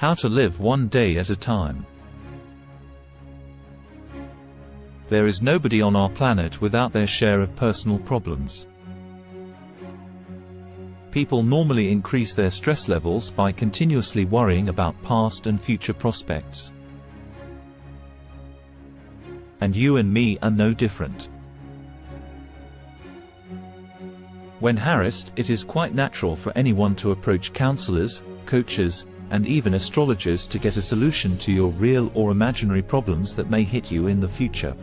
How to live one day at a time. There is nobody on our planet without their share of personal problems. People normally increase their stress levels by continuously worrying about past and future prospects. And you and me are no different. When harassed, it is quite natural for anyone to approach counselors, coaches, and even astrologers to get a solution to your real or imaginary problems that may hit you in the future.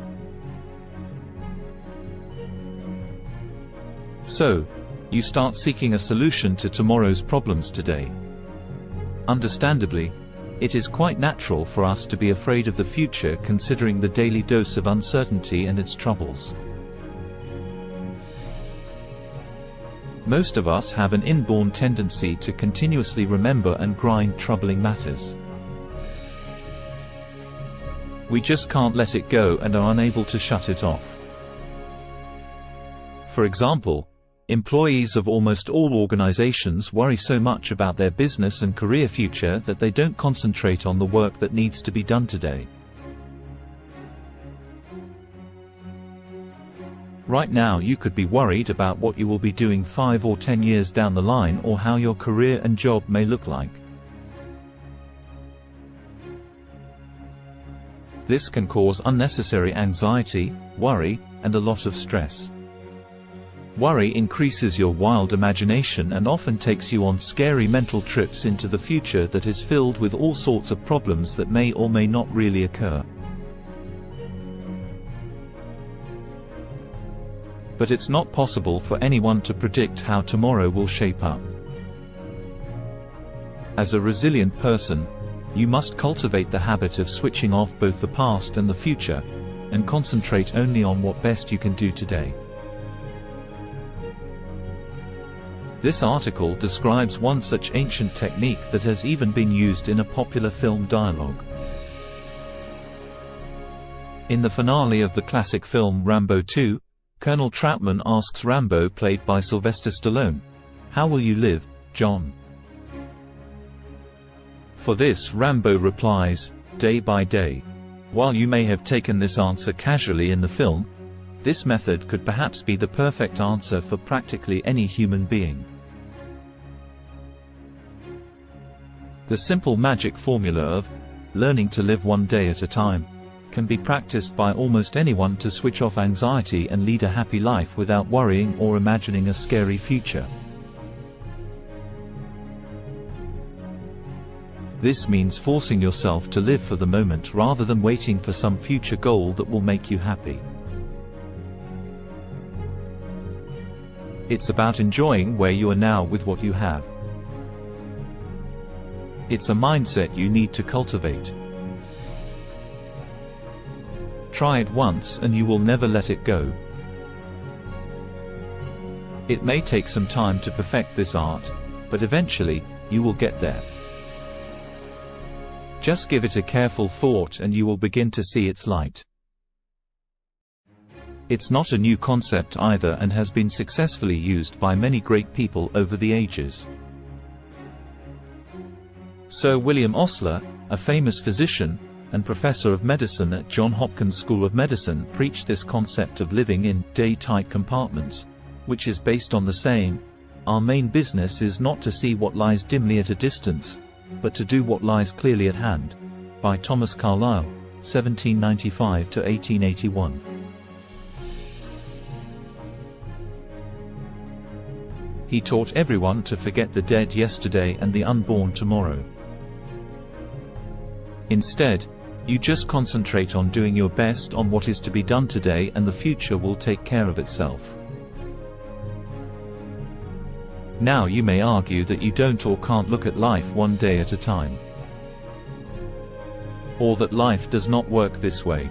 So, you start seeking a solution to tomorrow's problems today. Understandably, it is quite natural for us to be afraid of the future, considering the daily dose of uncertainty and its troubles. Most of us have an inborn tendency to continuously remember and grind troubling matters. We just can't let it go and are unable to shut it off. For example, employees of almost all organizations worry so much about their business and career future that they don't concentrate on the work that needs to be done today. Right now you could be worried about what you will be doing 5 or 10 years down the line, or how your career and job may look like. This can cause unnecessary anxiety, worry, and a lot of stress. Worry increases your wild imagination and often takes you on scary mental trips into the future that is filled with all sorts of problems that may or may not really occur. But it's not possible for anyone to predict how tomorrow will shape up. As a resilient person, you must cultivate the habit of switching off both the past and the future, and concentrate only on what best you can do today. This article describes one such ancient technique that has even been used in a popular film dialogue. In the finale of the classic film Rambo 2, Colonel Troutman asks Rambo, played by Sylvester Stallone, "How will you live, John?" For this, Rambo replies, "Day by day." While you may have taken this answer casually in the film, this method could perhaps be the perfect answer for practically any human being. The simple magic formula of learning to live one day at a time can be practiced by almost anyone to switch off anxiety and lead a happy life without worrying or imagining a scary future. This means forcing yourself to live for the moment rather than waiting for some future goal that will make you happy. It's about enjoying where you are now with what you have. It's a mindset you need to cultivate. Try it once and you will never let it go. It may take some time to perfect this art, but eventually, you will get there. Just give it a careful thought and you will begin to see its light. It's not a new concept either and has been successfully used by many great people over the ages. Sir William Osler, a famous physician and professor of medicine at Johns Hopkins School of Medicine, preached this concept of living in day-tight compartments, which is based on the saying, "Our main business is not to see what lies dimly at a distance, but to do what lies clearly at hand," by Thomas Carlyle, 1795 to 1881. He taught everyone to forget the dead yesterday and the unborn tomorrow. Instead, you just concentrate on doing your best on what is to be done today, and the future will take care of itself. Now you may argue that you don't or can't look at life one day at a time, or that life does not work this way.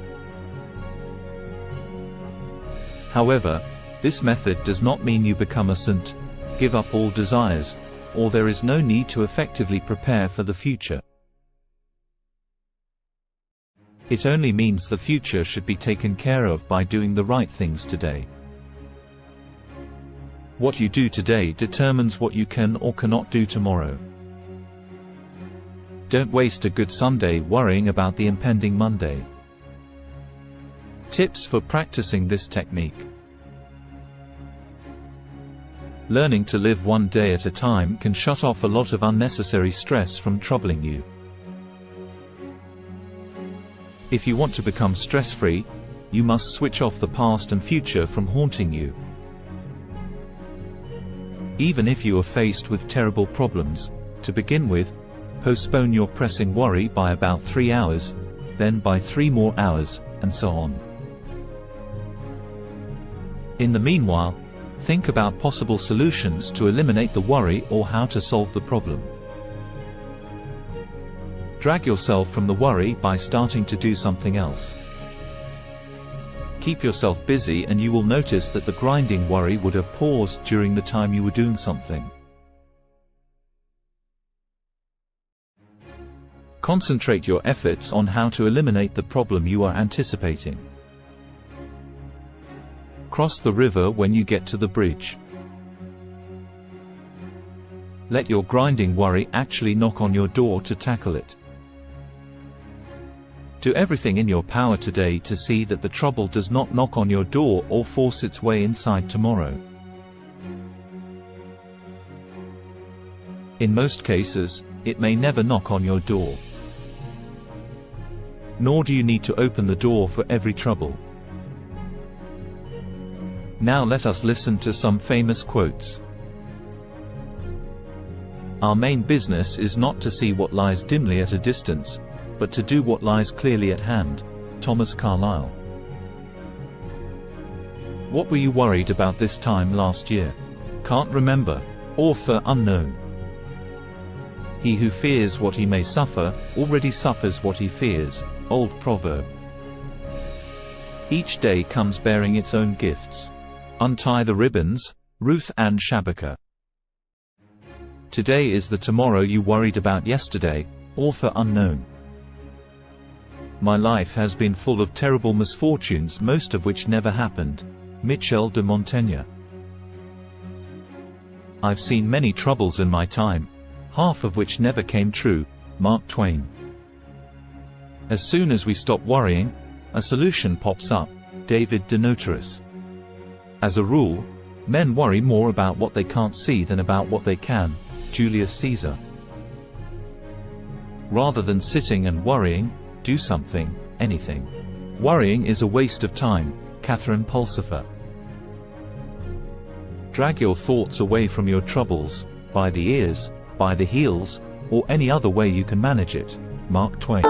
However, this method does not mean you become a saint, give up all desires, or there is no need to effectively prepare for the future. It only means the future should be taken care of by doing the right things today. What you do today determines what you can or cannot do tomorrow. Don't waste a good Sunday worrying about the impending Monday. Tips for practicing this technique. Learning to live one day at a time can shut off a lot of unnecessary stress from troubling you. If you want to become stress-free, you must switch off the past and future from haunting you. Even if you are faced with terrible problems, to begin with, postpone your pressing worry by about 3 hours, then by 3 more hours, and so on. In the meanwhile, think about possible solutions to eliminate the worry or how to solve the problem. Drag yourself from the worry by starting to do something else. Keep yourself busy and you will notice that the grinding worry would have paused during the time you were doing something. Concentrate your efforts on how to eliminate the problem you are anticipating. Cross the river when you get to the bridge. Let your grinding worry actually knock on your door to tackle it. Do everything in your power today to see that the trouble does not knock on your door or force its way inside tomorrow. In most cases, it may never knock on your door. Nor do you need to open the door for every trouble. Now let us listen to some famous quotes. Our main business is not to see what lies dimly at a distance, but to do what lies clearly at hand. Thomas Carlyle. What were you worried about this time last year? Can't remember. Author unknown. He who fears what he may suffer, already suffers what he fears. Old proverb. Each day comes bearing its own gifts. Untie the ribbons. Ruth Ann Shabaka. Today is the tomorrow you worried about yesterday. Author unknown. My life has been full of terrible misfortunes, most of which never happened. Michel de Montaigne. I've seen many troubles in my time, half of which never came true. Mark Twain. As soon as we stop worrying, a solution pops up. David de Notaris. As a rule, men worry more about what they can't see than about what they can. Julius Caesar. Rather than sitting and worrying, do something, anything. Worrying is a waste of time. Catherine Pulsifer. Drag your thoughts away from your troubles, by the ears, by the heels, or any other way you can manage it. Mark Twain.